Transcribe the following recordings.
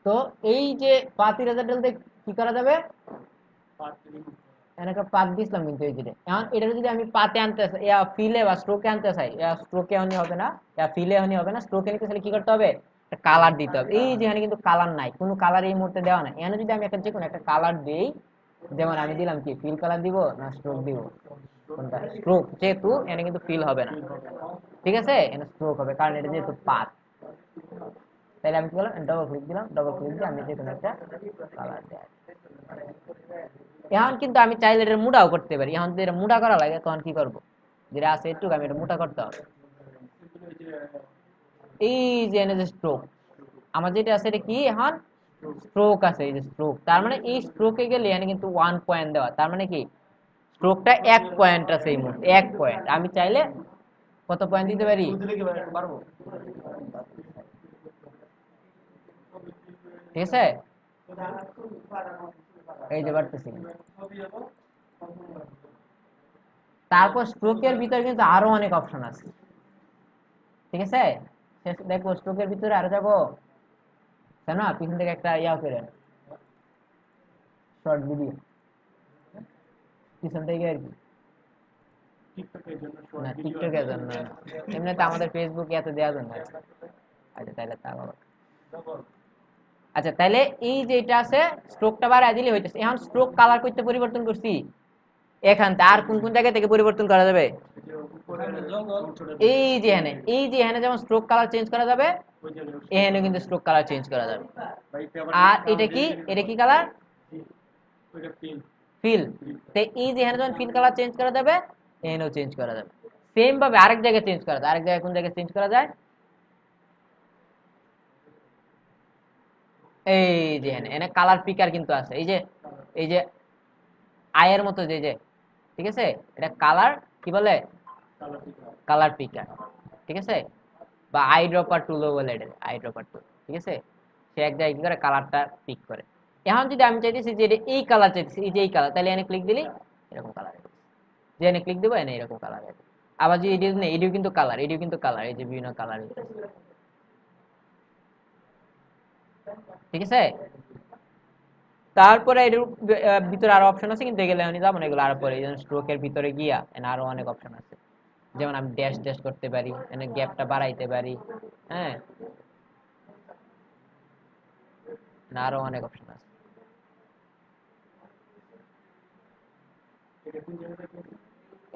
তো এই যে পাত ইরেজার টুল দিয়ে কি করা যাবে? এখানে একটা পাত দিছিলাম কিন্তু এই যে এখন এটা যদি আমি পাতে আনতে চাই ইয়া ফিলে বা স্ট্রোকে আনতে চাই, ইয়া স্ট্রোকে হনি হবে না, ইয়া ফিলে হনি হবে না, স্ট্রোকে নিতে চাইলে কি করতে হবে? একটা কালার দিতে হবে। এই যে এখানে কিন্তু কালার নাই, কোনো কালার এই মুহূর্তে দেওয়া নাই। এখানে যদি আমি একটা যে কোনো একটা কালার দেই, যেমন আমি দিলাম কি ফিল কালার দিব না স্ট্রোক দিব? কোনটা? স্ট্রোক, যেহেতু এখানে কিন্তু ফিল হবে না, ঠিক আছে, এখানে স্ট্রোক হবে কারণ এটা যেহেতু পাত। তাহলে আমি কি করলাম, ডবল ক্লিক দিলাম, ডবল ক্লিক দিয়ে আমি যে কোনো একটা কালার দেয়। এখন কিন্তু আমি চাইলে এটা মুড়াও করতে পারি। এখন যদি এটা মুড়া করা লাগে তখন কি করব? যেটা আছে একটু আমি এটা মোটা করতে হবে। এই যে এনে যে স্ট্রোক, আমার যেটা আছে এটা কি এখন? স্ট্রোক আছে, এই যে স্ট্রোক, তার মানে এই স্ট্রোকে গেলে এখানে কিন্তু 1 পয়েন্ট দেওয়া, তার মানে কি স্ট্রোকটা 1 পয়েন্ট আছে এই মুহূর্তে, 1 পয়েন্ট। আমি চাইলে কত পয়েন্ট দিতে পারি? ঠিক আছে, এই যে বাড়তেছি। তারপর স্ট্রোকের ভিতরে কিন্তু আরো অনেক অপশন আছে, ঠিক আছে। দেখো স্ট্রোকের ভিতরে আরো যাবো, তাই না? পিছন থেকে একটা ইয়া করে শর্ট ভিডিও পিছন থেকে আর কি, না টিকটকের জন্য না, এমনিতে আমাদের ফেসবুকে এত দেওয়া জন্য। আচ্ছা তাহলে তা বাবা, আচ্ছা তাহলে এই যে এটা আছে স্ট্রোকটা বাড়ায় দিলে হইতেছে। এখন স্ট্রোক কালার করতে পরিবর্তন করছি, এখান থেকে আর কোন কোন জায়গা থেকে পরিবর্তন করা যাবে? এই যে এখানে, এই যে এখানে যেমন স্ট্রোক কালার চেঞ্জ করা যাবে, এখানে কিন্তু স্ট্রোক কালার চেঞ্জ করা যাবে। আর এটা কি, এটা কি কালার? ফিল। তো এই যে এখানে যখন ফিল কালার চেঞ্জ করা যাবে, এখানেও চেঞ্জ করা যাবে। সেম ভাবে আরেক জায়গায় চেঞ্জ করা যায়, আরেক জায়গায় কোন জায়গায় চেঞ্জ করা যায়? এই যে এখানে এখানে কালার পিকার কিন্তু আছে, এই যে, এই যে আয়ের মতো যে যে, ঠিক আছে, এটা কালার কি বলে? কালার পিকার, ঠিক আছে, বা আই ড্রপার টুলও বলে এটা, আই ড্রপার টুল, ঠিক আছে। সে এক জায়গায় কি করে কালারটা পিক করে। এখন যদি আমি চাইতেছি যে এটা এই কালার চাইতেছি, এই যে এই কালার, তাহলে এখানে ক্লিক দিলেই এরকম কালার, যে এখানে ক্লিক দেবো এনে এরকম কালার। আবার যদি এডিও নেই, এডিও কিন্তু কালার, এডিও কিন্তু কালার, এই যে বিভিন্ন কালার, ঠিক আছে। তারপরে এর ভিতরে আরো অপশন আছে, কিন্তু এগুলো আমি যাবো না, এগুলো আরো পরে। স্ট্রোকের ভিতরে গিয়া এখানে আরো অনেক অপশন আছে, যেমন আমি ড্যাশ ড্যাশ করতে পারি, এখানে গ্যাপটা বাড়াইতে পারি, হ্যাঁ, এখানে আরো অনেক অপশন আছে।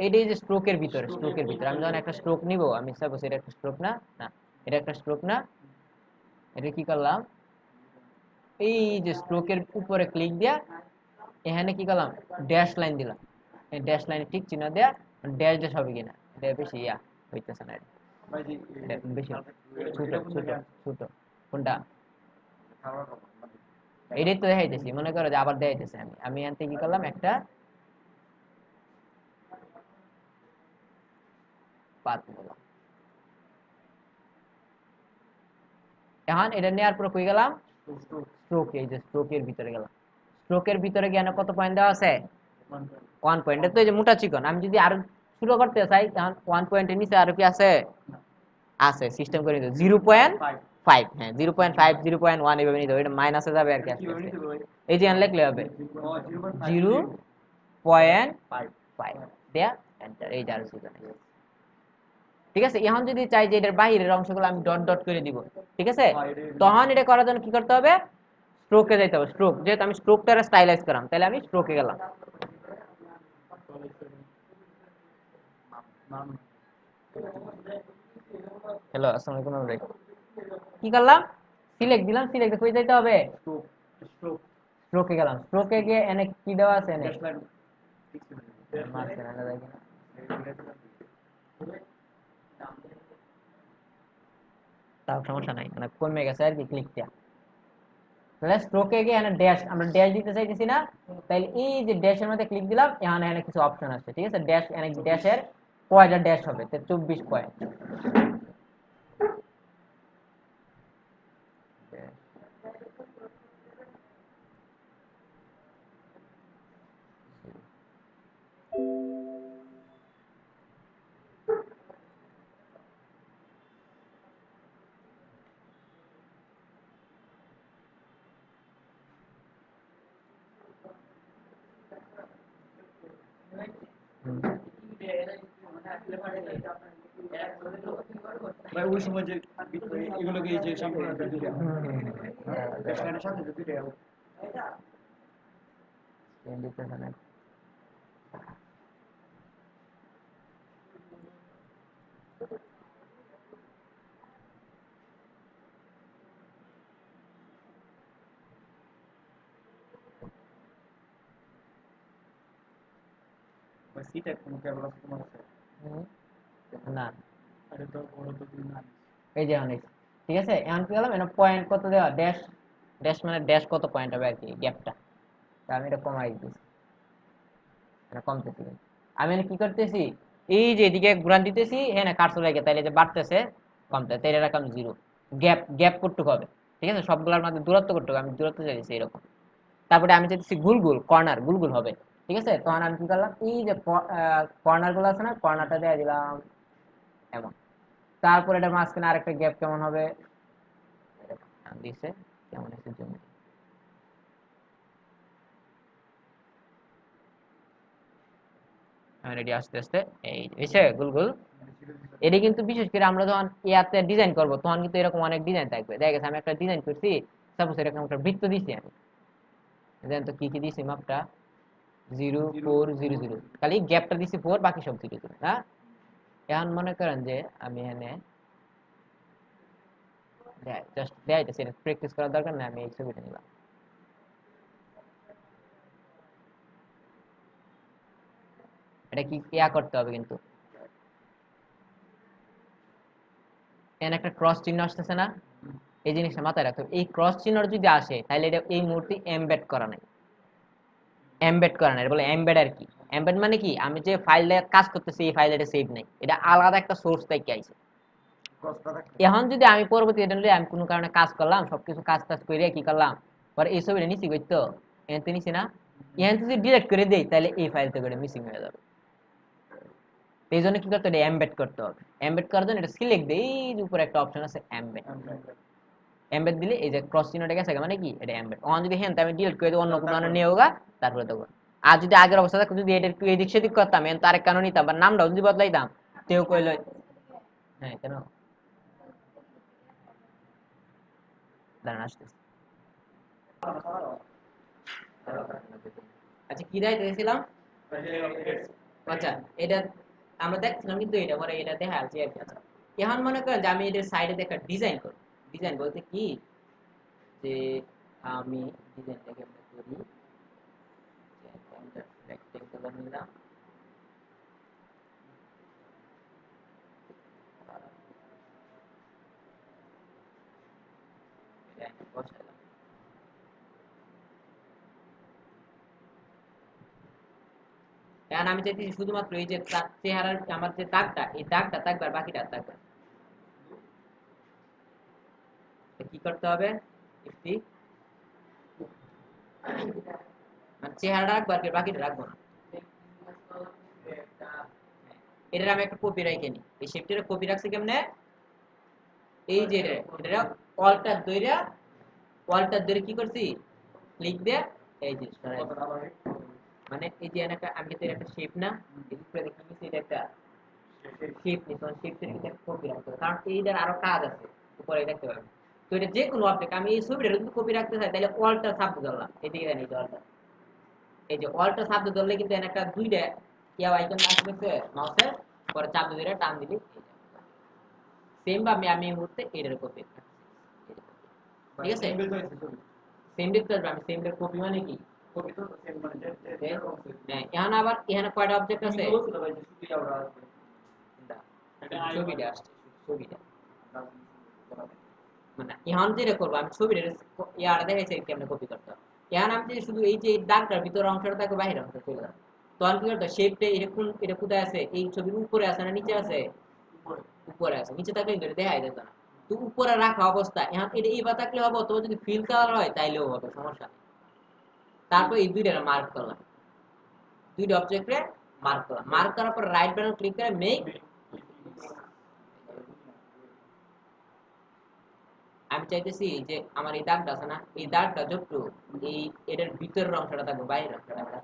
এইটাই যে স্ট্রোকের ভিতরে, স্ট্রোকের ভিতরে আমি যখন একটা স্ট্রোক নিব, আমি সাপোজ এটা একটা স্ট্রোক না, না এটা একটা স্ট্রোক না, এটা কি করলাম, এই যে স্ট্রোকের উপরে ক্লিক দিয়া এখানে কি করলাম, ড্যাশ লাইন দিলাম, এই ড্যাশ লাইনে ঠিক চিহ্ন দেয়া, ড্যাশ ড্যাশ হবে কিনা, এটা বেশি ইয়া হইতেছে না, এটা বেশি ছোট ছোট ছোট। কোনটা? এটাই তো দেখাইতেছি, মনে করো যে আবার দেখাইতেছে। আমি আমি এখান থেকে কি করলাম, একটা পাত নিলাম। এখন এটা নেওয়ার পর কই গেলাম, স্ট্রোক, এই যে স্ট্রোকের ভিতরে গেলাম। স্ট্রোকের ভিতরে গিয়ে কত পয়েন্ট দেওয়া আছে? 1 পয়েন্ট। তো এই যে মোটা চিকন, আমি যদি আরো ছোট করতে চাই, তখন 1 পয়েন্টের নিচে আরো কি আছে? আছে, সিস্টেম করে নিতে 0.5, হ্যাঁ 0.5, 0.1 এভাবে নিতে হবে, এটা মাইনাসে যাবে আর কি আস্তে আস্তে। এই যে লিখলে হবে 0.5 দেয়া, এন্টার, এই যে আরো চিকন, ঠিক আছে। এখন যদি চাই যে এটার বাইরের অংশগুলো আমি ডট ডট করে দিব, ঠিক আছে, তখন এটা করার জন্য কি করতে হবে? স্ট্রোকে যাইতে হবে। স্ট্রোক, যেহেতু আমি স্ট্রোকটা স্টাইলাইজ করাম, তাহলে আমি স্ট্রোকে গেলাম। হ্যালো, আসসালামু আলাইকুম। কি করলাম? সিলেক্ট দিলাম, সিলেক্ট কই যাইতে হবে? স্ট্রোকে গেলাম। স্ট্রোকে গিয়ে এনে কি দেওয়া আছে? এনে মাঝখানে আনা যায় কিনা? তাও সমস্যা নাই, মানে কমে গেছে আর কি ক্লিকটা। তাহলে স্ট্রোকে গিয়ে এখানে ড্যাশ, আমরা ড্যাশ দিতে চাইতেছি না, তাইলে এই যে ড্যাশের মধ্যে ক্লিক দিলাম, এখানে এখানে কিছু অপশন আছে, ঠিক আছে। ড্যাশ, এখানে ড্যাশের কয়টা ড্যাশ হবে? 24 পয়েন্ট। ভাই ওই সময় যে এগুলোকে এই যে সামনে দুইটা স্ট্যান্ডের সাথে যে দুইটা বা সিটা কোনো কেবল আছে তোমার আছে না, আরে তো বড় তো তুমি না এই যে অনেক, ঠিক আছে। এখন কি করলাম, এটা পয়েন্ট কত দেওয়া, ড্যাশ, ড্যাশ মানে ড্যাশ কত পয়েন্ট হবে আর কি, গ্যাপটা। আমি এটা কমাই দিতেছি, এটা কমতেছি কিন্তু। আমি এখানে কি করতেছি, এই যে এদিকে ঘুরান দিতেছি, হ্যাঁ না কাটছে লাগে, তাইলে যে বাড়তেছে কমতেছে, তাইলে রাখলাম জিরো। গ্যাপ, গ্যাপ করতে হবে, ঠিক আছে। সবগুলোর মধ্যে দূরত্ব করতে হবে, আমি দূরত্ব চাইছি এরকম। তারপরে আমি চাইতেছি গুল গুল কর্নার, গুল গুল হবে, ঠিক আছে। তখন আমি কি করলাম, এই যে কর্নার গুলো আছে না, কর্নারটা দিয়ে দিলাম এমন। তারপরে এটা মাঝখানে আরেকটা গ্যাপ কেমন হবে দিছে, কেমন আছে জন্য রেডি, আস্তে আস্তে এই এসে গুল গুল। এটা কিন্তু বিশেষ করে আমরা যখন ইয়াতে ডিজাইন করব তখন কিন্তু এরকম অনেক ডিজাইন থাকবে। দেখা গেছে আমি একটা ডিজাইন করছি, সাপোজ এরকম একটা বৃত্ত দিছি আমি, দেন তো কি কি দিছি মাপটা, 0 4 0 0, খালি গ্যাপটা দিছি 4, বাকি সব 0 0, হ্যাঁ। এখন মনে করেন যে আমি এখানে জাস্ট দেখাইতেছি, এটা প্র্যাকটিস করার দরকার নেই, আমি এই ছবিটা নিলাম। এটা কি ইয়া করতে হবে কিন্তু, এখানে একটা ক্রস চিহ্ন আসতেছে না, এই জিনিসটা মাথায় রাখতে হবে। এই ক্রস চিহ্ন যদি আসে তাহলে এটা এই মূর্তি এমবেড করা নাই, এমবেড করা নাই, বলে এমবেড আর কি। এমবেড মানে কি, আমি যে ফাইলটা কাজ করতেছি এই ফাইলে এটা সেভ নাই, এটা আলাদা একটা সোর্স থেকে আইছে। এখন যদি আমি পরবর্তী এটা নিয়ে আমি কোনো কারণে কাজ করলাম, সবকিছু কাজ টাজ করে কি করলাম, পরে এই ছবিটা নিচি করতো, এনতে নিচি না, এখান যদি ডিলেট করে দেই তাহলে এই ফাইল থেকে মিসিং হয়ে যাবে। এই জন্য কি করতে হবে, এমবেড করতে হবে। এমবেড করার জন্য এটা সিলেক্ট দেই, এই যে উপরে একটা অপশন আছে এমবেড, এমবেড দিলে এই যে ক্রস চিহ্নটা গেছে, মানে কি এটা এমবেড। অন যদি হ্যাঁ আমি ডিলিট করে দেবো, অন্য কোনো কারণে নিয়ে হোগা, তারপরে দেবো। আর যদি আগের অবস্থা থাকতো, যদি এটা একটু এদিক সেদিক করতাম, তার কারণে নিতাম বা নামটাও যদি বদলাইতাম, কেউ কইলো হ্যাঁ কেন, দাঁড়ান আসতেছি। আচ্ছা কি দায়িত্ব দিয়েছিলাম, আচ্ছা এটা আমরা দেখছিলাম কিন্তু এটা পরে এটা দেখা আছে আর কি। আচ্ছা এখন মনে করেন যে আমি এটার সাইডে একটা ডিজাইন করব, ডিজাইন বলতে কি, যে আমি ডিজাইনটাকে আমরা করি, রেক্টেঙ্গুলার নিলাম, এটা বসাইলাম। এখন আমি চাইছি শুধুমাত্র এই যে চেহারার আমার যে দাগটা, এই দাগটা থাকবে আর বাকিটা থাকবে। কি করতে হবে, একটি মানে চেহারাটা রাখবো আর বাকিটা রাখবো না। এটার আমি একটা কপি রাখি নি, এই শেপটার কপি রাখছি কেমনে, এই যে এটা অল্টার দইরা, অল্টার ধরে কি করছি, ক্লিক দিয়ে এই যে মানে এই যে একটা আমি তো একটা শেপ না, এই উপরে দেখি নিছি এটা একটা শেপ নি, তখন শেপের ভিতরে কপি রাখতে হবে, কারণ এইটার আরো কাজ আছে উপরে দেখতে পাবেন। তো এটা যে কোনো অবজেক্ট আমি এই ছবিটা যদি কপি রাখতে চাই তাহলে অল্টার শব্দ ধরলাম, এদিকে জানি অল্টার, এই যে অল্টার শব্দ ধরলে কিন্তু এখানে একটা দুইটা ইয়া আইকন আসবে মাউসের, পরে চাপ ধরে টান দিলে সেম ভাবে আমি এই মুহূর্তে এটার কপি, ঠিক আছে। সেম দেখতে পারবে, আমি সেম কপি মানে কি, কপি তো সেম মানে হ্যাঁ। এখন আবার এখানে কয়টা অবজেক্ট আছে, ছবিটা আসছে, ছবিটা মানে এখন যেটা করবো আমি ছবিটা ইয়ার দেখাইছি কেমনে কপি করতে হবে। এখন আমি যদি শুধু এই যে দাগটার ভিতরে অংশটা থাকে বাইরে অংশ চলে যাবে, তখন কি করতে শেপটা এরকম, এটা কোথায় আছে, এই ছবির উপরে আছে না নিচে আছে, উপরে আছে, নিচে থাকলে কিন্তু দেখাই যেত না। তো উপরে রাখা অবস্থা, এখন এটা এইবার থাকলে হবে, অথবা যদি ফিল কালার হয় তাইলেও হবে, সমস্যা নেই। তারপর এই দুইটা মার্ক করলাম, দুইটা অবজেক্টে মার্ক করলাম, মার্ক করার পর রাইট বাটন ক্লিক করে মেক। আমি চাইতেছি যে আমার এই দাগটা আছে না, এই দাগটা যতটুকু এই এটার ভিতরের অংশটা থাকবে, বাইরের অংশটা থাকবে,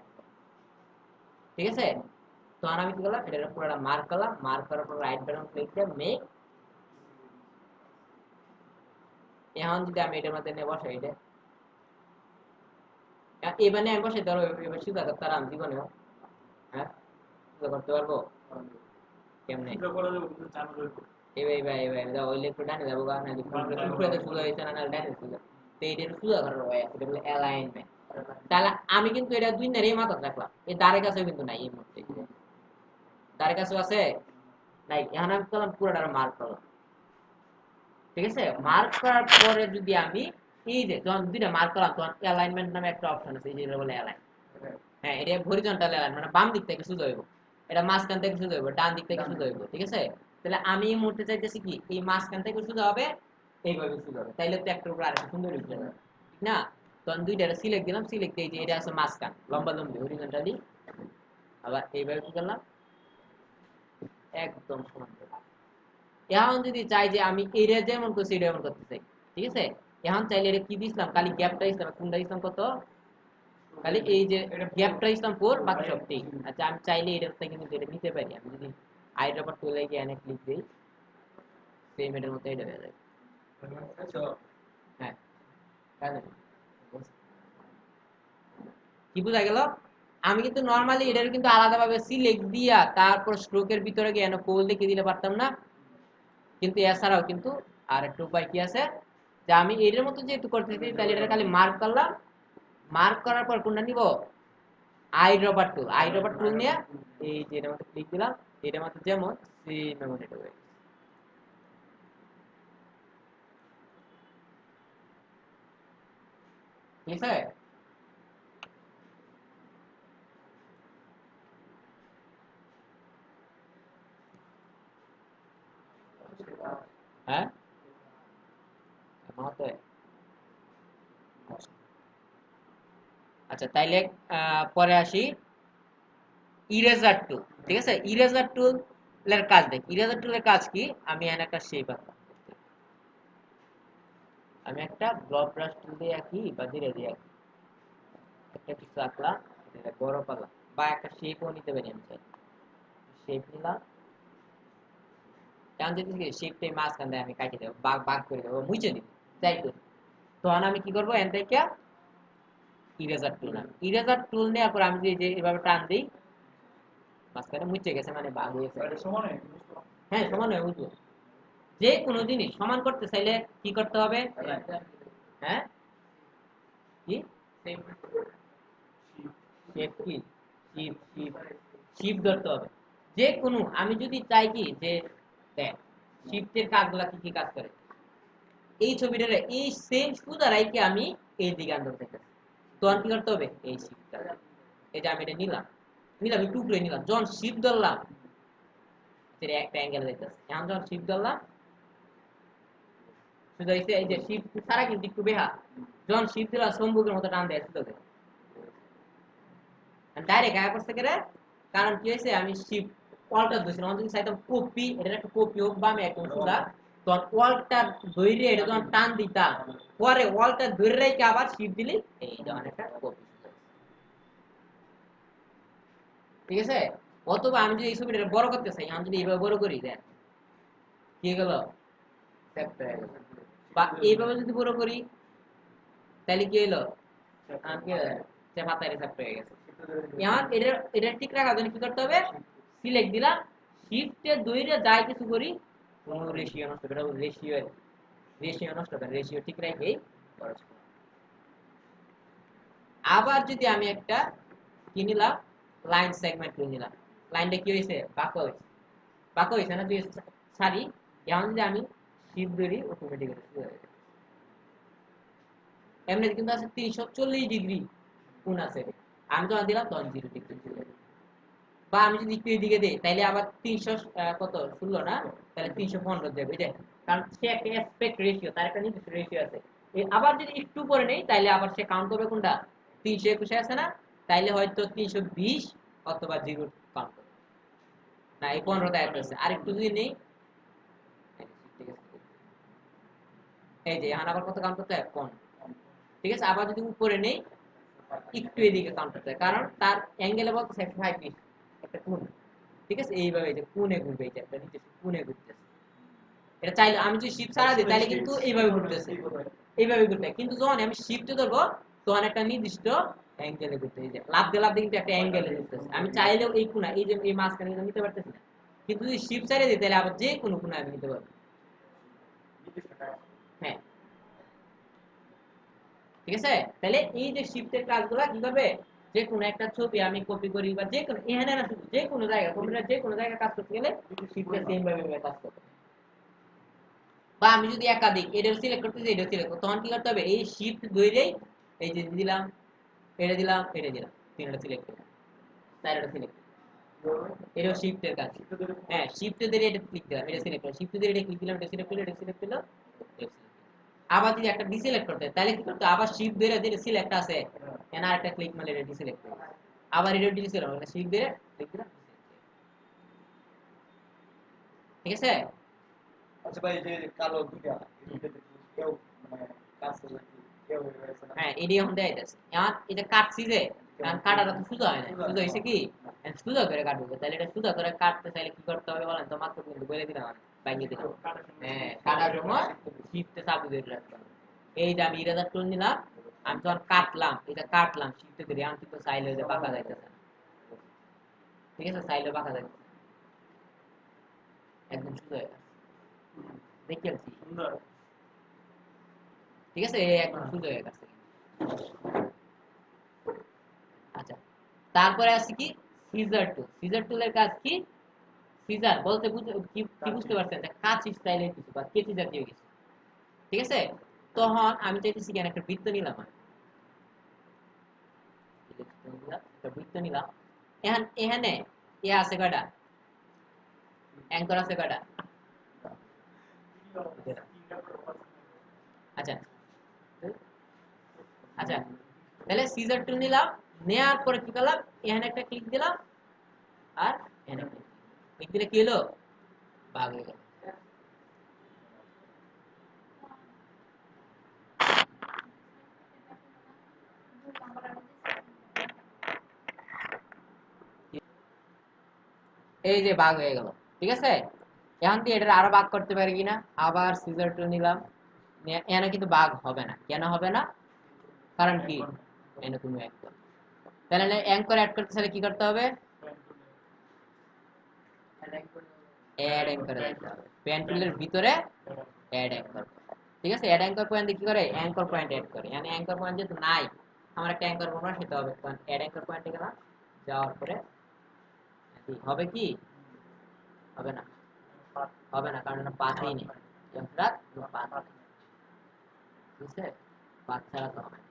ঠিক আছে। তখন আমি কি করলাম, এটা পুরোটা মার্ক করলাম, মার্ক করার পর রাইট বাটন ক্লিক দিয়ে মেক। এখন যদি আমি এটার মধ্যে নিয়ে বসাই, এটা এবার আমি বসাই, ধরো এবার সুদা করতে আর আমি জীবনেও, হ্যাঁ সুদা করতে পারবো কেমনে? এবার এবার এবার দাও ওই একটু ডানে যাবো, কারণ উপরে তো সুদা হয়েছে না, ডানে সুদা, তো এটা সুদা করার হয়, এটা বলে অ্যালাইনমেন্ট। তাহলে আমি কিন্তু এটা দুই নারই মাথা রাখলাম, এই দ্বারের কাছেও কিন্তু নাই, এই মুহূর্তে দ্বারের কাছেও আছে নাই। এখন আমি করলাম পুরোটা মার্ক করলাম, ঠিক আছে? মার্ক করার পরে যদি আমি এই যে যখন দুইটা মার্ক করলাম, তখন অ্যালাইনমেন্ট নামে একটা অপশন আছে, এই যে বলে অ্যালাইন। হ্যাঁ, এটা হরিজন্টাল অ্যালাইন, মানে বাম দিক থেকে সোজা হইব, এটা মাঝখান থেকে সোজা হইব, ডান দিক থেকে সোজা হইব, ঠিক আছে? তাহলে আমি এই মুহূর্তে চাইতেছি কি এই মাঝখান থেকে সোজা হবে, এইভাবে সোজা হবে, তাইলে তো একটার উপর আরেকটা সুন্দর হয়ে যাবে, ঠিক না? তখন দুইটা সিলেক্ট দিলাম, সিলেক্ট দিয়ে যে এটা আছে মাঝখান, লম্বা লম্বি হরিজন্টালি, আবার এইভাবে কি করলাম, একদম সমান করলাম। এখন যদি চাই যে আমি এটা যেমন করছি এটা এমন করতে চাই, ঠিক আছে? এখন চাইলে এটা কি দিছিলাম, খালি গ্যাপটা দিছিলাম, কোনটা দিছিলাম কত, খালি এই যে গ্যাপটা দিছিলাম 4, বাকি সব 3। আচ্ছা আমি চাইলে এটার থেকে কিন্তু এটা নিতে পারি, আমি যদি আইড্রপার টুলে গিয়ে এনে ক্লিক দিই, সেম এটার মতো এটা হয়ে যাবে। হ্যাঁ, কি বোঝা গেল? আমি কিন্তু নরমালি এটার কিন্তু আলাদাভাবে সিলেক্ট দিয়া তারপর স্ট্রোকের ভিতরে গিয়ে এনে কোল লিখে দিলে পারতাম না, কিন্তু এছাড়াও কিন্তু আর একটা উপায় কি আছে, যে আমি এটার মতো যেহেতু করতেছি, তাহলে এটা খালি মার্ক করলাম, মার্ক করার পর কোনটা নিব, আইড্রপার টুল, আইড্রপার টুল নিয়ে এই যে এটার মধ্যে ক্লিক দিলাম, এটার মধ্যে যেমন সেম এমন এটা হয়ে গেছে। ঠিক আছে? হ্যাঁ, মতে আচ্ছা তাইলে পরে আসি ইরেজার টুল। ঠিক আছে, ইরেজার টুল এর কাজ দেখ, ইরেজার টুলের কাজ কি, আমি এখানে একটা শেপ আঁকলাম, আমি একটা ব্লক ব্রাশ টুল দিয়ে আঁকি বা ধীরে দিয়ে আঁকি, একটা কিছু আঁকলাম, এটা বড় করলাম, বা একটা শেপও নিতে পারি, আমি চাই শেপ নিলাম, কারণ যদি শেপটাই মাঝখান দিয়ে আমি কাটি দেবো, বাঘ বাঘ করে দেবো, মুছে দিব, যাই করি, তখন আমি কি করবো, এন থেকে ইরেজার টুল নেব, ইরেজার টুল নেওয়ার পর আমি যদি যে এভাবে টান দিই, মাঝখানে মুছে গেছে, মানে বাঘ হয়েছে। হ্যাঁ সমান হয়ে বুঝলো, যে কোনো জিনিস সমান করতে চাইলে কি করতে হবে, হ্যাঁ কি শেপ, কি শিপ শিপ শিপ ধরতে হবে, যে কোনো, আমি যদি চাই কি যে দেখ শিফটের কাজগুলা কি কি কাজ করে, এই ছবিটারে এই সেম সুদা রাইকে আমি এই দিকে আনতে চাইতেছি, তখন কি করতে হবে, এই শিফটটা, এই যে আমি এটা নিলাম, নিলাম একটু উপরে নিলাম, যখন শিফট ধরলাম সেটা একটা অ্যাঙ্গেল যাইতেছে, এখন যখন শিফট ধরলাম সুদা হইছে, এই যে শিফট ছাড়া কিন্তু একটু বেহা, যখন শিফট দিলাম সম্মুখের মতো টান দেয় সুদা ডাইরেক্ট আয়া করছে কেরে, কারণ কি হয়েছে, আমি শিফট ওয়ালটা ধরেছিলাম, আমি যদি চাইতাম কপি, এটার একটা কপি হোক বা আমি একদম সুদা, তখন ওয়ালটা ধরে এটা যখন টান দিতাম, পরে ওয়ালটা ধরে রেখে আবার শিফট দিলি, এই যখন একটা কপি, ঠিক আছে? অথবা আমি যদি এই ছবিটা বড় করতে চাই, আমি যদি এইভাবে বড় করি, দেন কি গেল, বা এইভাবে যদি বড় করি, তাহলে কি হলো, সে মাথায় রিসেপ্ট হয়ে গেছে। এখন এটা এটা ঠিক রাখার জন্য কি করতে হবে, সিলেক্ট দিলাম, শিফটে দইরে যাই কিছু করি, কোনো রেশিও নষ্ট করে, রেশিও নষ্ট করে, রেশিও ঠিক রাখেই খরচ করি। আবার যদি আমি একটা কি নিলাম, লাইন সেগমেন্ট নিলাম, লাইনটা কি হয়েছে, বাঁকা হয়েছে, বাঁকা হয়েছে না, দুই সারি, এখন যদি আমি শিফট ধরি, অটোমেটিক্যালি শুরু হয়ে যাবে, এমনি কিন্তু আছে 340 ডিগ্রি কোণ আছে, আমি যখন দিলাম তখন 0 ডিগ্রি, বা আমি যদি একটু এদিকে দিই, তাইলে আবার 300 কত 16 না, তাহলে 315 দেবে, এই কারণ সে একটা অ্যাসপেক্ট রেশিও, তার একটা নির্দিষ্ট রেশিও আছে। আবার যদি একটু পরে নেই, তাইলে আবার সে কাউন্ট করবে কোনটা, 321 আছে না, তাইলে হয়তো 320 অথবা 0 কাউন্ট করবে, না এই 15 টা আছে, আর একটু যদি নেই, এই যে এখন আবার কত কাউন্ট করতে হয়, 15, ঠিক আছে? আবার যদি উপরে নেই, একটু এদিকে কাউন্ট করতে হয়, কারণ তার অ্যাঙ্গেলে বলতে 65 একটা কোণ, ঠিক আছে, এইভাবে এই যে কোণে ঘুরবে, এই যে একটা নিচে কোণে ঘুরতেছে। এটা চাইলে আমি যদি শিফট ছাড়া দিই তাহলে কিন্তু এইভাবে ঘুরতেছে, এইভাবে ঘুরবে। কিন্তু যখন আমি শিফটে ধরবো তখন একটা নির্দিষ্ট অ্যাঙ্গেলে ঘুরতে, এই যে লাভ দিয়ে কিন্তু একটা অ্যাঙ্গেলে ঘুরতেছে। আমি চাইলেও এই কোণা, এই যে এই মাঝখানে কিন্তু নিতে পারতেছি না, কিন্তু যদি শিফট ছাড়িয়ে দিই তাহলে আবার যে কোনো কোণা আমি নিতে পারবো। হ্যাঁ, ঠিক আছে। তাহলে এই যে শিফটের কাজগুলো কিভাবে, যে কোনো একটা ছবি আমি কপি করি বা যে কোনো, এখানে না শুধু যে কোনো জায়গা, কম্পিউটার যে কোনো জায়গায় কাজ করতে গেলে শিফটের সেম ভাবে কাজ করতে হবে। বা আমি যদি একাধিক এটাও সিলেক্ট করতে চাই, এটাও সিলেক্ট করতে, তখন কি করতে হবে, এই শিফট ধরেই এই যে দিলাম, এটা দিলাম, এটা দিলাম, তিনটা সিলেক্ট করলাম, চারটা সিলেক্ট, এটাও শিফটের কাজ। হ্যাঁ, শিফটে ধরে এটা ক্লিক দিলাম, এটা সিলেক্ট করলাম, শিফটে ধরে এটা ক্লিক দিলাম, এটা সিলেক্ট করলাম, এটা সিলেক্ট করলাম। আবার যদি একটা ডিসিলেক্ট করতে হয় তাহলে কি করতে, আবার শিফট ধরে যেটা সিলেক্ট আছে এখানে আরেকটা ক্লিক মারলে এটা ডিসিলেক্ট করবে, আবার এটা ডিসিলেক্ট করবে, শিফট ধরে ক্লিক দিলাম। ঠিক আছে। আচ্ছা ভাই, যে কালো দুটা কেউ মানে কাজ করলে কেউ হ্যাঁ, এডি এখন দেয় যাচ্ছে, এখন এটা কাটছি যে, কারণ কাটাটা তো সোজা হয় না, সোজা হয়েছে কি, সোজা করে কাটবো, তাহলে এটা সোজা করে কাটতে চাইলে কি করতে হবে বলেন তো, মাত্র কিন্তু বলে দিলাম আমি, বাইরে দিলাম। হ্যাঁ, কাটার সময় শিফটে চাপু ধরে রাখতে হবে। এই যে আমি ইরেজার টুল নিলাম, আমি যখন কাটলাম, এটা কাটলাম শিফটে ধরে, আমি কিন্তু চাইলে যে বাঁকা যাইতেছে না। ঠিক আছে, চাইলে বাঁকা যাইতেছে, একদম সোজা হয়ে গেছে, দেখি সুন্দর। ঠিক আছে, একদম সোজা হয়ে গেছে। আচ্ছা, তারপরে আছে কি সিজার টুল। সিজার টুলের কাজ কি, সিজার বলতে কি বুঝতে পারছেন, কাঁচি স্টাইলের কিছু বা কেচি জাতীয় কিছু। ঠিক আছে, তখন আমি চাইতেছি কেন একটা বৃত্ত নিলাম, আমি একটা বৃত্ত নিলাম, এখানে এ আছে কয়টা, অ্যাঙ্কর আছে কয়টা, আচ্ছা আচ্ছা, তাহলে সিজার টুল নিলাম, নেওয়ার পরে কি করলাম, এখানে একটা ক্লিক দিলাম, আর এখানে ক্লিক দিলে কি হলো, ভাগ হয়ে গেল। এই যে ভাগ হয়ে গেল। ঠিক আছে, এখন কি এটা আরো ভাগ করতে পারি কিনা, আবার সিজার টুল নিলাম, এখানে কিন্তু ভাগ হবে না, কেন হবে না, কারণ কি, এখানে তুমি অ্যাঙ্কর, তাহলে অ্যাঙ্কর অ্যাড করতে চাইলে কি করতে হবে, অ্যাড অ্যাঙ্কর দিতে হবে, পেন টুলের ভিতরে অ্যাড অ্যাঙ্কর। ঠিক আছে, অ্যাড অ্যাঙ্কর পয়েন্ট কি করে, অ্যাঙ্কর পয়েন্ট অ্যাড করে, মানে অ্যাঙ্কর পয়েন্ট যেহেতু নাই, আমার একটা অ্যাঙ্কর বানানো সেটা হবে, কারণ অ্যাড অ্যাঙ্কর পয়েন্টে গেলাম, যাওয়ার পরে হবে কি, হবে না, হবে না, কারণ এটা পাতেই নেই, পাত, ঠিক আছে, পাত ছাড়া তো হবে না।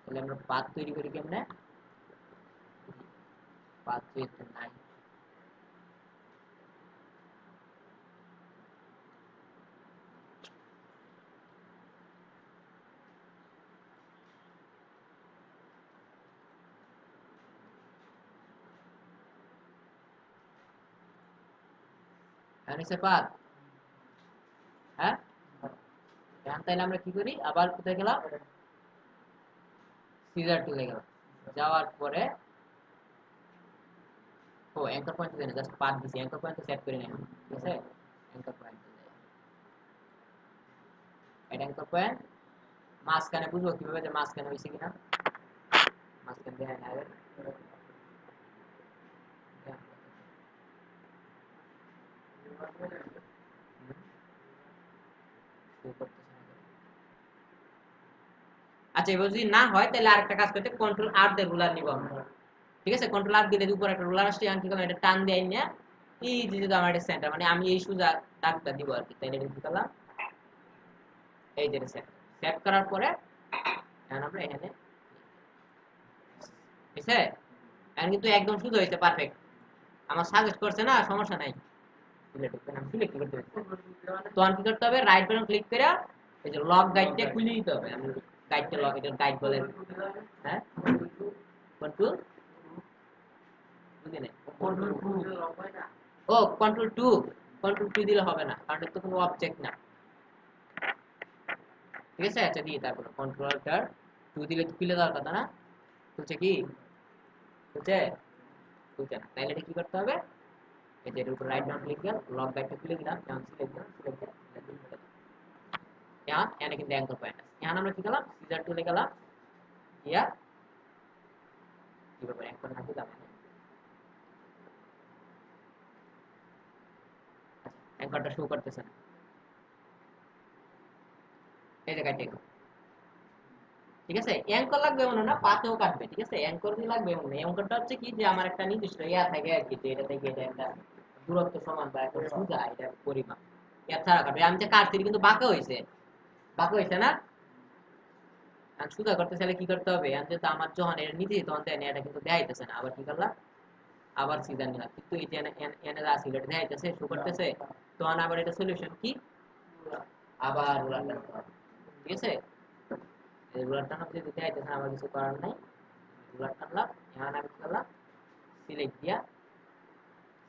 তাহলে আমরা পাত তৈরি করি কেমনে, পাত যেহেতু নাই, পাত, হ্যাঁ, এখন তাহলে আমরা কি করি, আবার কোথায় গেলাম, সিজার টুলে গেলাম, যাওয়ার পরে ও অ্যাঙ্কর পয়েন্ট দেন, জাস্ট পাত দিছি, অ্যাঙ্কর পয়েন্ট সেট করে নেন। ঠিক আছে, অ্যাঙ্কর পয়েন্ট এটা অ্যাঙ্কর পয়েন্ট, মাঝখানে বুঝবো কিভাবে যে মাঝখানে হয়েছে কিনা, মাঝখানে দেয় না আগে, আচ্ছা, এবার যদি না হয় তাহলে আরেকটা কাজ করতে, কন্ট্রোল আর দিয়ে রুলার নিব আমরা। ঠিক আছে, কন্ট্রোল আর দিলে উপরে একটা রুলার আসছে, আমি কি করলাম, এটা টান দিয়ে নিয়ে এই যে যদি আমার এটা সেন্টার, মানে আমি এই সোজা দাগটা দিব আর কি, তাই এটা কি করলাম, এই যে সেট, সেট করার পরে এখন আমরা এখানে, ঠিক আছে, এখন কিন্তু একদম সোজা হয়েছে, পারফেক্ট, আমার সাজেস্ট করছে না, সমস্যা নাই, সিলেক্ট করতে হবে, তখন কি করতে হবে, রাইট বাটন ক্লিক করে এই যে লক গাইডটা খুলে দিতে হবে, আমি গাইডটা লক, এটা গাইড বলে, হ্যাঁ, কন্ট্রোল বুঝি না, ও কন্ট্রোল 2 দিলে হবে না, কারণ এটা তো কোনো অবজেক্ট না। ঠিক আছে, আচ্ছা দিয়ে তারপর কন্ট্রোল অল্টার টু দিলে তো খুলে দেওয়ার কথা না, খুলছে কি, খুলছে, খুলছে না, তাহলে এটা কি করতে হবে, এই যে এর উপর রাইট ডাউন ক্লিক দিয়ে লক ব্যাকটা খুলে দিলাম, এখন সিলেক্ট দিলাম, সিলেক্ট দিলাম, এখন এখানে কিন্তু অ্যাঙ্কর পয়েন্ট আছে, এখন আমরা কি করলাম, সিজার টুলে গেলাম, ইয়া কিভাবে অ্যাঙ্কর না দিলাম, অ্যাঙ্করটা শো করতেছে না, এই যে কাটে, ঠিক আছে, অ্যাঙ্কর লাগবে এমন না, পাতেও কাটবে, ঠিক আছে, অ্যাঙ্কর দিয়ে লাগবে এমন না, অ্যাঙ্করটা হচ্ছে কি যে আমার একটা নির্দিষ্ট ইয়া থাকে আর কি, যে এটা থেকে এটা একটা দূরত্ব সমান বা একটা সোজা এটা পরিমাপ, এর ছাড়া কাটবে, আমি যে কাটছি এটা কিন্তু বাঁকা হয়েছে, বাঁকা হয়েছে না, আর সোজা করতে চাইলে কি করতে হবে, আমি যেহেতু আমার যখন এটা নিতে তখন দেয় না, এটা কিন্তু দেখাইতেছে না, আবার কি করলাম, আবার সিজার নিলাম, কিন্তু এই যে এনে যা ছিল এটা দেখাইতেছে, শো করতেছে, তখন আবার এটা সলিউশন কি, আবার রুলার টানতে হবে, ঠিক আছে, এই রুলার টানা যদি দেখাইতেছে আবার কিছু করার নাই, রুলার টানলাম, এখন আমি কি করলাম, সিলেক্ট দিয়া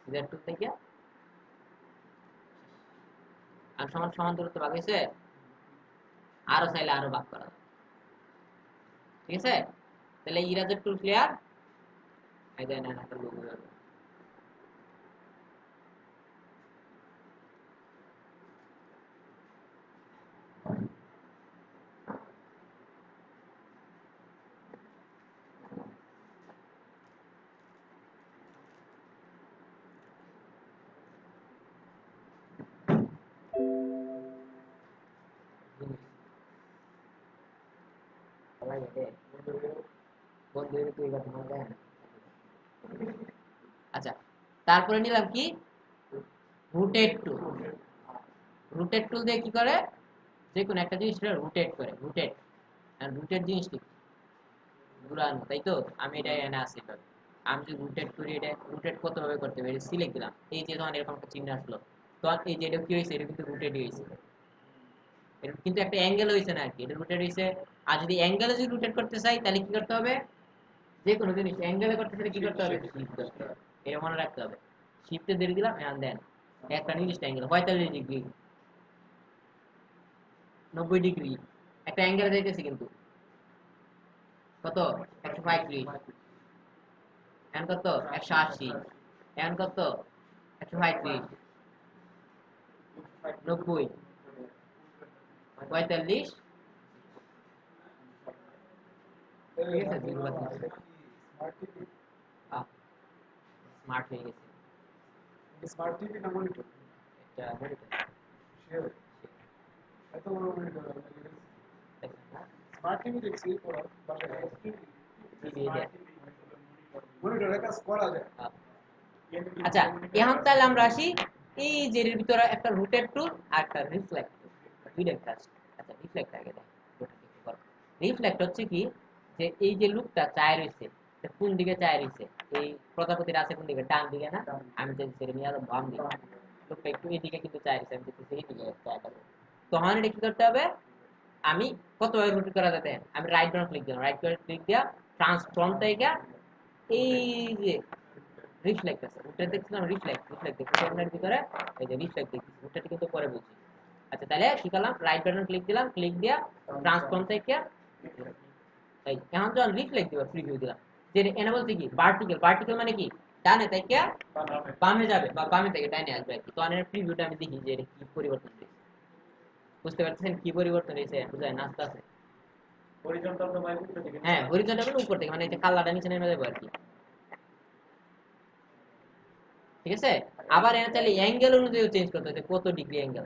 সিজার টুল থেকে আর সমান সমান দূরত্ব ভাগ হয়েছে, আরো চাইলে আরো ভাগ করা যাবে, ঠিক আছে, তাহলে ইরাজের টুল ক্লিয়ার, এই দেন একটা লোগো হবে, সবাই এটা বন্ধুদের তুই কথা মনে দেয় না। আচ্ছা, তারপরে নিলাম কি, রুটেট টুল, রুটেট টুল দিয়ে কি করে, যে কোনো একটা জিনিস রুটেট করে, রুটেট, আর রুটেট জিনিসটি ঘুরানো, তাই তো, আমি এটা এনে আসি, আমি যদি রুটেট করি, এটা রুটেট কত ভাবে করতে পারি, সিলেক্ট দিলাম, এই যে যখন এরকম একটা চিহ্ন আসলো, তখন এই যে এটা কি হয়েছে, এটা কিন্তু রুটেট হয়েছে, এটা কিন্তু একটা অ্যাঙ্গেল হয়েছে না আর কি, এটা রুটেট হয়েছে, আর যদি অ্যাঙ্গেলে যদি রুটেট করতে চাই তাহলে কি করতে হবে, যে কোনো জিনিস অ্যাঙ্গেলে করতে চাইলে কি করতে হবে, শিফট করতে হবে, এটা মনে রাখতে হবে, শিফটে দিয়ে দিলাম, এখন দেন একটা নির্দিষ্ট অ্যাঙ্গেল 45 ডিগ্রি, 90 ডিগ্রি, একটা অ্যাঙ্গেলে যাইতেছি কিন্তু কত, 135, এখন কত, 180, এখন কত, 135, 90, 45, ঠিক আছে, যেগুলো স্মার্ট হয়ে গেছে, স্মার্ট টিভি না মনিটর, এটা monitor, শেয়ার এত বড় মনিটর দেখেন না, স্মার্ট টিভি দেখছি পড়া বাসায় TV এটা। মনিটরে কাজ করা যায়। আচ্ছা, এখন তাহলে আমরা আসি, এই যে এর ভিতরে একটা রুটেট টুল আর একটা রিফ্লেক্ট টুল, দুইটা কাজ, আচ্ছা রিফ্লেক্ট আগে দেখ, রিফ্লেক্ট হচ্ছে কি, যে এই যে লুকটা চায় রয়েছে, কোন দিকে চায় রয়েছে, এই প্রজাপতির আছে কোন দিকে, ডান দিকে না, আমি যদি সেটা নিয়ে বাম দিকে, লুকটা একটু এইদিকে কিন্তু চায় রয়েছে, আমি যদি এই দিকে চায় থাকবো, তখন এটা কি করতে হবে, আমি কতভাবে রোটেট করা যাবে, আমি রাইট বাটন ক্লিক দিলাম, রাইট বাটন ক্লিক দিয়া ট্রান্সফর্ম থেকে এই যে রিফ্লেক্ট আছে, ওটা দেখছিলাম, রিফ্লেক্ট রিফ্লেক্ট দেখছি আপনার ভিতরে, এই যে রিফ্লেক্ট দেখছি, ওটা কিন্তু পরে বলছি, আচ্ছা তাহলে কি করলাম, রাইট বাটন ক্লিক দিলাম, ক্লিক দিয়া ট্রান্সফর্ম থেকে এই এখন যখন রিফ্লেক্ট দিব, প্রিভিউ দিলাম, যে এনে বলতে কি ভার্টিক্যাল, ভার্টিক্যাল মানে কি ডানে থেকে বামে যাবে বা বামে থেকে ডানে আসবে আর কি, তো এর প্রিভিউটা আমি দেখি যে এটা কি পরিবর্তন হয়েছে, বুঝতে পারছেন কি পরিবর্তন হয়েছে, বুঝায় নাস্তা আছে, হরিজন্টাল তো ভাই উপরে দিকে, হ্যাঁ হরিজন্টাল মানে উপর থেকে, মানে এই যে কালারটা নিচে নেমে যাবে আর কি, ঠিক আছে, আবার এখানে চাইলে অ্যাঙ্গেল অনুযায়ী চেঞ্জ করতে হবে, কত ডিগ্রি অ্যাঙ্গেল,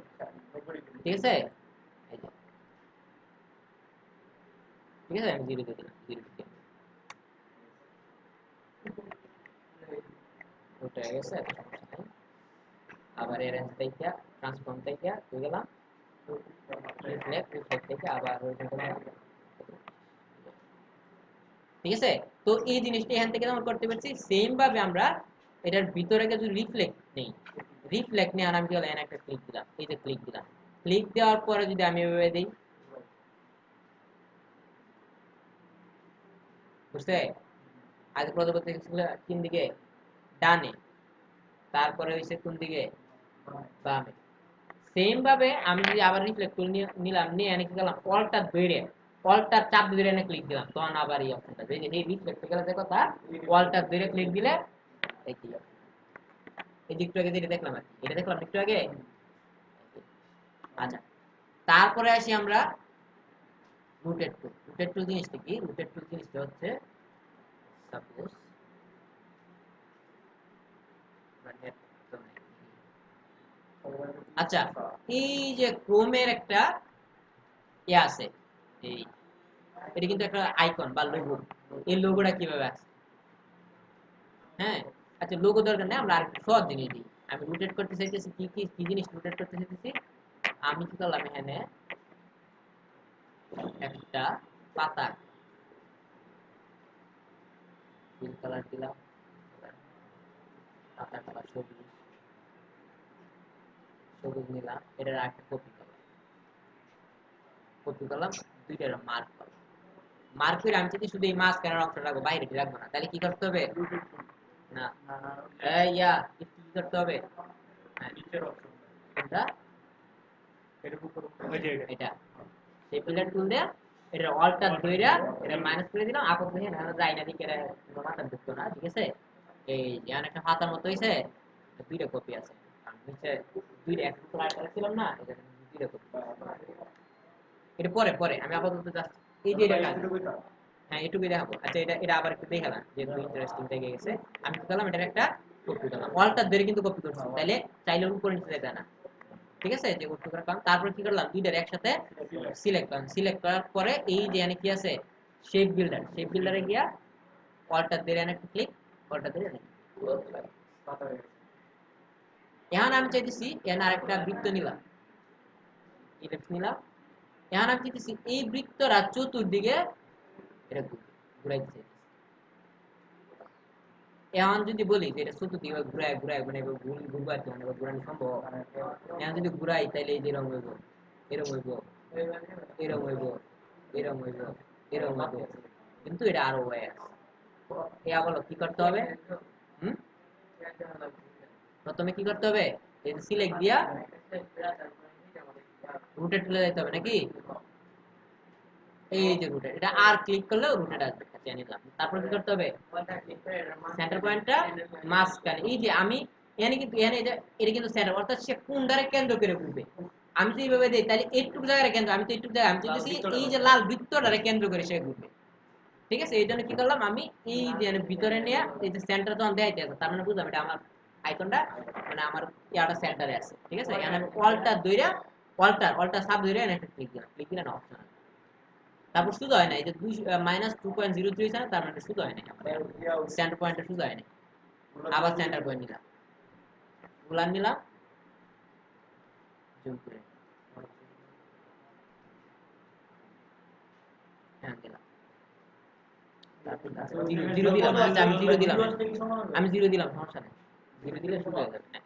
ঠিক আছে, এই যে, ঠিক আছে, আমি 0 দিয়ে দিলাম, 0 ডিগ্রি ওটা হয়ে গেছে, সমস্যা নাই, আবার এর রেঞ্জ থেকে ট্রান্সফর্ম থেকে হয়ে গেলাম, রিফ্লেক্ট রিফ্লেক্ট থেকে আবার হরিজন্টাল, ঠিক আছে, তো এই জিনিসটা এখান থেকে আমরা করতে পারছি, সেম ভাবে আমরা এটার ভিতরে কিছু রিফ্লেক্ট নেই, রিফ্লেক্ট নিয়ে আর আমি কি হলো এখানে একটা ক্লিক দিলাম, এই যে ক্লিক দিলাম, ক্লিক দেওয়ার পরে যদি আমি এভাবে দিই, বুঝছে, আগে প্রজাপতি ছিল কোন দিকে, ডানে, তারপরে হইছে কোন দিকে, বামে, সেম ভাবে আমি যদি আবার রিফ্লেক্ট করে নিলাম, নিয়ে এনে কি করলাম, অল্টার ধরে অল্টার চাপ ধরে এনে ক্লিক দিলাম, তখন আবার এই অপশনটা এই যে এই রিফ্লেক্ট গেল যে কথা, অল্টার ধরে ক্লিক দিলে এই কি এই দিকটা আগে যেটা দেখলাম আর কি, এটা দেখলাম একটু আগে। আচ্ছা, তারপরে আসি আমরা রুটেড টুল। রুটেড টুল জিনিসটা কি? রুটেড টুল জিনিসটা হচ্ছে সাপোজ আচ্ছা, এই যে ক্রোমের একটা ইয়ে আছে, এই এটা কিন্তু একটা আইকন বা লোগো। এই লোগোটা কিভাবে আসছে? হ্যাঁ, আচ্ছা লোগো দরকার নেই, আমরা আরেকটু সহজ জিনিস দিই। আমি রোটেট করতে চাইতেছি, কি কি কি জিনিস রোটেট করতে চাইতেছি? আমি কি করলাম, এখানে একটা পাতা গ্রিন কালার দিলাম, পাতা কালার সবুজ, সবুজ নিলাম, এটার একটা কপি করলাম, কপি করলাম, দুইটার মার্ক করলাম। মার্ক করে আমি যদি শুধু এই মাঝখানের অংশটা রাখবো, বাইরে রাখবো না, তাহলে কি করতে হবে? না, এই ইয়া কি করতে হবে? হ্যাঁ, নিচের অংশটা, এটা সেই পিলার টুল দিয়ে এটা অল্টার ধইরা এটা মাইনাস করে দিলাম, আপস দিয়ে না যায় না দিকে মাথা ঢুকতো না, ঠিক আছে? এই যেন একটা হাতার মতো হইছে, দুইটা কপি আছে, আর নিচে দুইটা এক টুকরা আরেকটা ছিলাম না, এটা দুইটা কপি। এটা পরে পরে আমি আপাতত জাস্ট এই যে এটা কাজ। হ্যাঁ, এটুকুই দেখাবো। আচ্ছা, এটা এটা আবার একটু দেখালাম, যেহেতু ইন্টারেস্টিং থেকে গেছে। আমি কি করলাম, এটার একটা কপি করলাম, অল্টার ধরে কিন্তু কপি করছি, তাইলে চাইলে উপরে নিচে যেতে না, ঠিক আছে? যে কপি করে করলাম, তারপর কি করলাম, দুইটার একসাথে সিলেক্ট করলাম। সিলেক্ট করার পরে এই যে এখানে কি আছে, শেপ বিল্ডার, শেপ বিল্ডারে গিয়া অল্টার ধরে এনে একটা ক্লিক, অল্টার ধরে এনে এখন আমি চাইতেছি এখানে আরেকটা বৃত্ত নিলাম, ইলেক্ট নিলাম। এখন আমি চাইতেছি এই বৃত্তটা চতুর্দিকে এটা ঘুরাইতে চাইতেছি। এখন যদি বলি যে এটা চতুর্দিকে ঘুরায় ঘুরায় মানে ঘুরবো আর কি, মানে ঘুরানো সম্ভব। এখন যদি ঘুরাই তাইলে এই যে এরকম হইব, এরকম হইব, এরকম হইব, এরকম হইব, এরকম হইব, কিন্তু এটা আরো ওয়ে আছে। ইয়া বলো কি করতে হবে? হুম, প্রথমে কি করতে হবে? এই সিলেক্ট দিয়া রুটেট চলে যেতে হবে নাকি? এই যে রুটেট, এটা আর ক্লিক করলেও রুটেট আসবে, আচ্ছা নিলাম। তারপর কি করতে হবে? সেন্টার পয়েন্টটা মাঝখানে, এই যে আমি এখানে কিন্তু এখানে এটা কিন্তু সেন্টার, অর্থাৎ সে কোন দ্বারা কেন্দ্র করে ঘুরবে। আমি যদি এইভাবে দেই তাহলে এইটুকু জায়গায় কেন্দ্র, আমি তো এইটুকু জায়গায় আমি চাইতেছি এই যে লাল বৃত্তটারে কেন্দ্র করে সে ঘুরবে, ঠিক আছে? এই জন্য কি করলাম, আমি এই যে ভিতরে নিয়ে এই যে সেন্টার যখন দেখাইতে আছে, তার মানে বুঝলাম এটা আমার আইকনটা, মানে আমার ইয়াটা সেন্টারে আছে, ঠিক আছে? এখানে আমি অল্টার দইরা অল্টার অল্টার সাব দইরা এখানে একটা ক্লিক দিলাম, ক্লিক দিলে না অপশন, তারপর শুধু হয় না, এই যে -2.03 হইছে না, তার মানে শুধু হয় না, সেন্টার পয়েন্টে শুধু হয় না। আবার সেন্টার পয়েন্ট নিলাম, গুলান নিলাম, জুম করে হ্যাঁ দিলাম, তারপর জিরো দিলাম। আচ্ছা, আমি জিরো দিলাম, আমি জিরো দিলাম, সমস্যা নেই, জিরো দিলে শুরু হয়ে যাবে, হ্যাঁ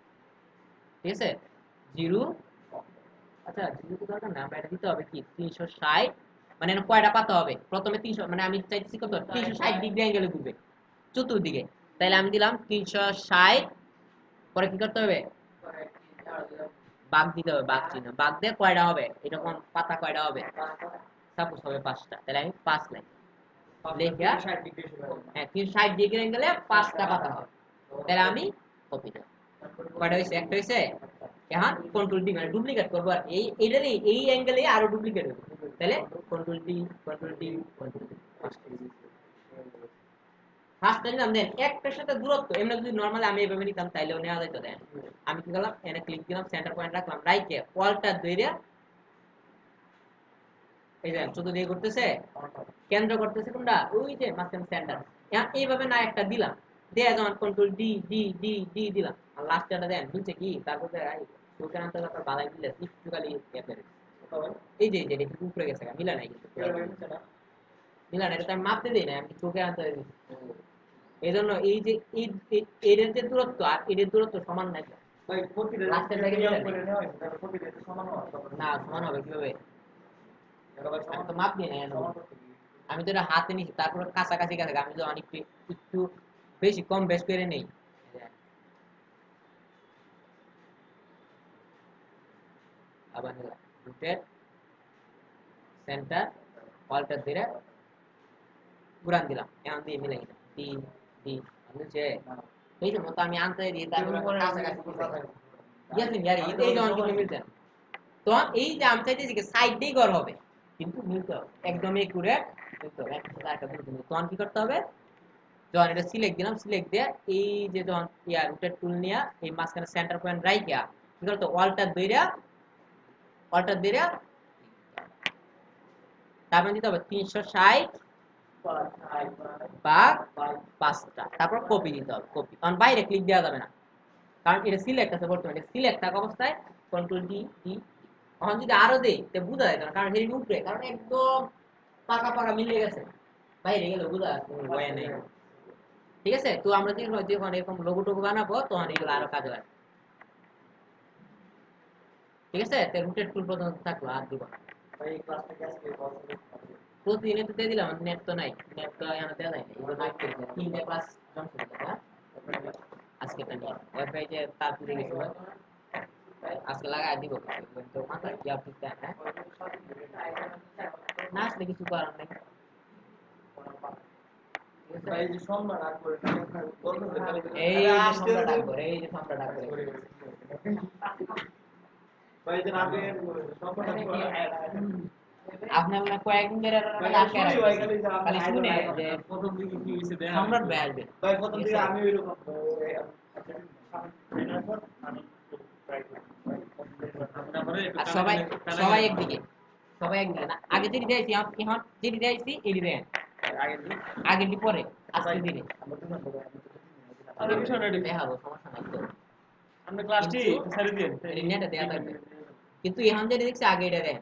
ঠিক আছে, জিরো। আচ্ছা, জিরো তো দরকার না, আমরা এটা দিতে হবে কি 360, মানে এখানে কয়টা পাতা হবে? প্রথমে 300, মানে আমি চাইছি কত, 360 ডিগ্রি অ্যাঙ্গেলে ঘুরবে চতুর্দিকে, তাইলে আমি দিলাম 360। পরে কি করতে হবে? বাঘ দিতে হবে, বাঘ চিহ্ন, বাঘ দিয়ে কয়টা হবে, এরকম পাতা কয়টা হবে? সাপোজ হবে 5টা, তাহলে আমি 5 লিখি, লিখে হ্যাঁ 360 ডিগ্রি অ্যাঙ্গেলে 5টা পাতা হবে, তাহলে আমি কপি দেব। কয়টা হয়েছে? একটা হয়েছে। এখন কন্ট্রোল ডি, মানে ডুপ্লিকেট করবো আর এই এইটারই এই অ্যাঙ্গেলে আরো ডুপ্লিকেট হবে, তাহলে control D, control D, control D, first নিলাম, দেন একটার সাথে দূরত্ব এমনি যদি নরমালি আমি এভাবে নিতাম তাইলেও নেওয়া যেত। দেন আমি কি করলাম, এখানে ক্লিক দিলাম, সেন্টার পয়েন্ট রাখলাম, রাইটে ওয়ালটা ধইরা এই যে চতুর্দিকে করতেছে, কেন্দ্র করতেছে কোনটা, ওই যে মাঝখানে সেন্টার। এখন এইভাবে না একটা দিলাম, দেয়া যখন control D D D D দিলাম, আর লাস্টটা দেন বুঝছে কি, তারপর ওখানে তো আপনার বালাই দিলে একটু খালি গ্যাপের, এই যে এটা একটু উপরে গেছে, মিলা নাই কিন্তু মিলা নাই, এটা আমি মাপতে দিই না, আমি চোখে আনতে দিই। এই জন্য এই যে এর যে দূরত্ব আর এর দূরত্ব সমান নাই, লাস্টের জায়গায় মিলা নাই। না সমান হবে কিভাবে? আমি তো মাপ দিই না, আমি তো এটা হাতে নিছি, তারপর কাছাকাছি কাছে আমি যখন একটু একটু বেশি কম বেশ করে নেই, আবার নিলাম রুটেট সেন্টার অল্টার ধরে ঘুরান দিলাম, এখন দিয়ে মিলাই দিলাম ডি ডি বুঝছে এই যে মতো আমি আনতে দিই তারপর কাছাকাছি ইয়াসমিন ইয়ার এই যখন কিন্তু মিলছে না। তো এই যে আমি চাইতেছি কি সাইড দিয়ে গড় হবে কিন্তু মিলতে হবে একদম একুরেট মিলতে হবে একটা সাথে আরেকটা মিলতে হবে। তখন কি করতে হবে, যখন এটা সিলেক্ট দিলাম, সিলেক্ট দিয়ে এই যে যখন ইয়ার রুটের টুল নিয়ে এই মাঝখানে সেন্টার পয়েন্ট রাইখা কি করতে অল্টার দইরা তারপর দিতে হবে 360 ভাগ 5টা, তারপর কপি দিতে হবে, কপি কারণ বাইরে ক্লিক দেওয়া যাবে না কারণ এটা সিলেক্ট আছে বর্তমানে, সিলেক্ট থাকা অবস্থায় কন্ট্রোল ডি ডি। এখন যদি আরো দেই তো বোঝা যায় না কারণ এর উপরে কারণ একদম পাকা পাকা মিলে গেছে, বাইরে গেলে বোঝা যাচ্ছে ভয় নেই। ঠিক আছে, তো আমরা যখন এরকম লোগো টোগো বানাবো তখন এগুলো আরো কাজে লাগবে। ঠিক আছে, তো রুটের টুল পর্যন্ত থাকলো আর দিব না। প্রতিদিনে তো দিয়ে দিলাম, নেট তো নাই, নেট তো এখানে দেওয়া যায় না, এগুলো নাই করে দিলাম। 3টে ক্লাস জমছে না আজকেটা নিয়ে ওয়াইফাই যে তার পুড়ে গেছিল আজকে লাগাই দিব তো মাথা কি আপনি দেন হ্যাঁ না আসলে কিছু করার নেই। ভাই যে সম্মান আর করে এই যে সম্রাট আকবর, এই যে সম্রাট আকবর ভাই যে রাতে সম্মান আপনি মনে কয়েকদিন ধরে আটকে রাখছেন খালি শুনে যে প্রথম দিকে কি হইছে দেখা সম্রাট ভাই আসবে। ভাই প্রথম দিকে আমি ওইরকম আর সবাই সবাই একদিকে, সবাই একদিকে না, আগে যেটি দিয়েছি এখন যেটি দিয়েছি এটি দেন আগে দি পরে আজকে দিনে আর বিষয়টা দেখাবো, সমস্যা নাই তো আমরা ক্লাসটি ছেড়ে দিন নেটে দেওয়া থাকবে কিন্তু এখন যেটি দেখছি আগে এটা দেন।